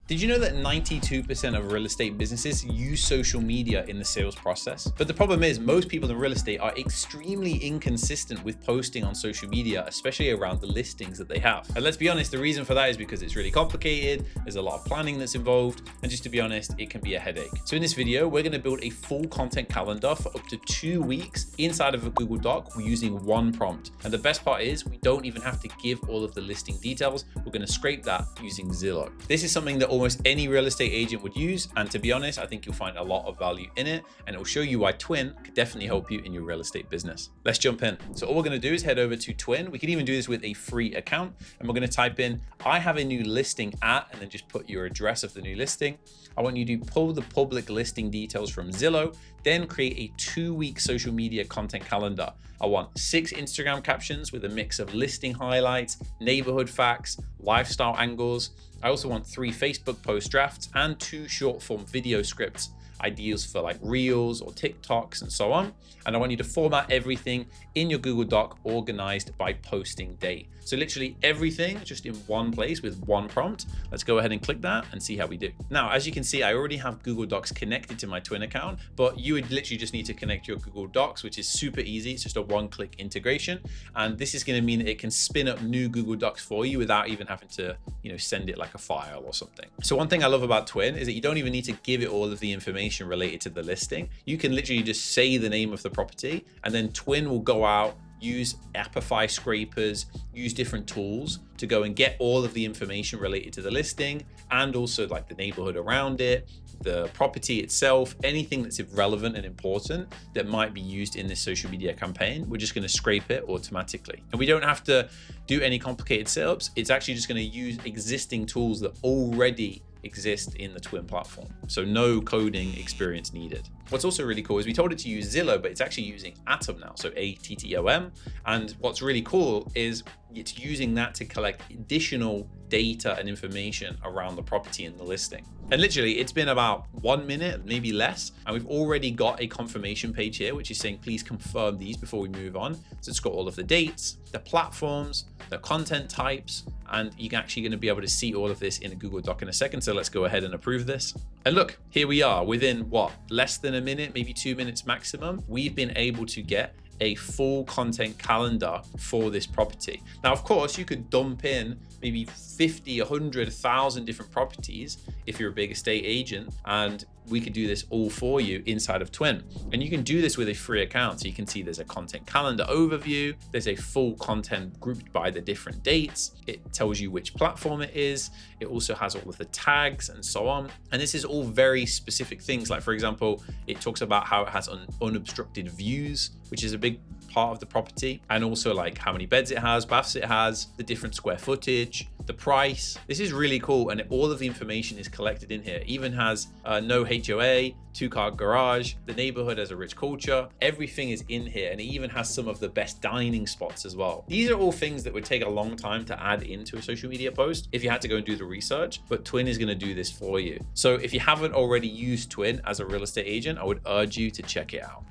Did you know that 92% of real estate businesses use social media in the sales process? But the problem is most people in real estate are extremely inconsistent with posting on social media, especially around the listings that they have. And let's be honest, the reason for that is because it's really complicated. There's a lot of planning that's involved. And just to be honest, it can be a headache. So in this video, we're going to build a full content calendar for up to 2 weeks inside of a Google Doc using one prompt. And the best part is we don't even have to give all of the listing details. We're going to scrape that using Zillow. This is something that almost any real estate agent would use, and to be honest, I think you'll find a lot of value in it, and it will show you why Twin could definitely help you in your real estate business. Let's jump in. So all we're going to do is head over to Twin. We can even do this with a free account, and we're going to type in I have a new listing at, and then just put your address of the new listing. I want you to pull the public listing details from Zillow, then create a 2-week social media content calendar. I want 6 Instagram captions with a mix of listing highlights, neighborhood facts, lifestyle angles. I also want 3 Facebook post drafts and 2 short form video scripts, ideas for like Reels or TikToks and so on. And I want you to format everything in your Google Doc organized by posting date. So literally everything just in one place with one prompt. Let's go ahead and click that and see how we do. Now, as you can see, I already have Google Docs connected to my Twin account, but you would literally just need to connect your Google Docs, which is super easy. It's just a one-click integration. And this is going to mean that it can spin up new Google Docs for you without even having to, send it like a file or something. So one thing I love about Twin is that you don't even need to give it all of the information related to the listing. You can literally just say the name of the property, and then Twin will go out, use Apify scrapers, use different tools to go and get all of the information related to the listing, and also like the neighborhood around it, the property itself, anything that's relevant and important that might be used in this social media campaign. We're just going to scrape it automatically. And we don't have to do any complicated setups. It's actually just going to use existing tools that already exist in the Twin platform. So no coding experience needed. What's also really cool is we told it to use Zillow, but it's actually using Atom now, so ATTOM. And what's really cool is it's using that to collect additional data and information around the property and the listing. And literally it's been about 1 minute, maybe less, and we've already got a confirmation page here, which is saying, please confirm these before we move on. So it's got all of the dates, the platforms, the content types, and you're actually going to be able to see all of this in a Google Doc in a second. So let's go ahead and approve this. And look, here we are within less than a minute, maybe 2 minutes maximum. We've been able to get a full content calendar for this property. Now, of course, you could dump in maybe 50, 100, 1,000 different properties if you're a big estate agent, and we could do this all for you inside of Twin. And you can do this with a free account. So you can see there's a content calendar overview. There's a full content grouped by the different dates. It tells you which platform it is. It also has all of the tags and so on. And this is all very specific things. Like, for example, it talks about how it has unobstructed views, which is a big part of the property, and also like how many beds it has, baths it has, the different square footage, the price. This is really cool, and all of the information is collected in here. It even has no HOA, 2-car garage, the neighborhood has a rich culture. Everything is in here, and it even has some of the best dining spots as well. These are all things that would take a long time to add into a social media post if you had to go and do the research, but Twin is going to do this for you. So if you haven't already used Twin as a real estate agent, I would urge you to check it out.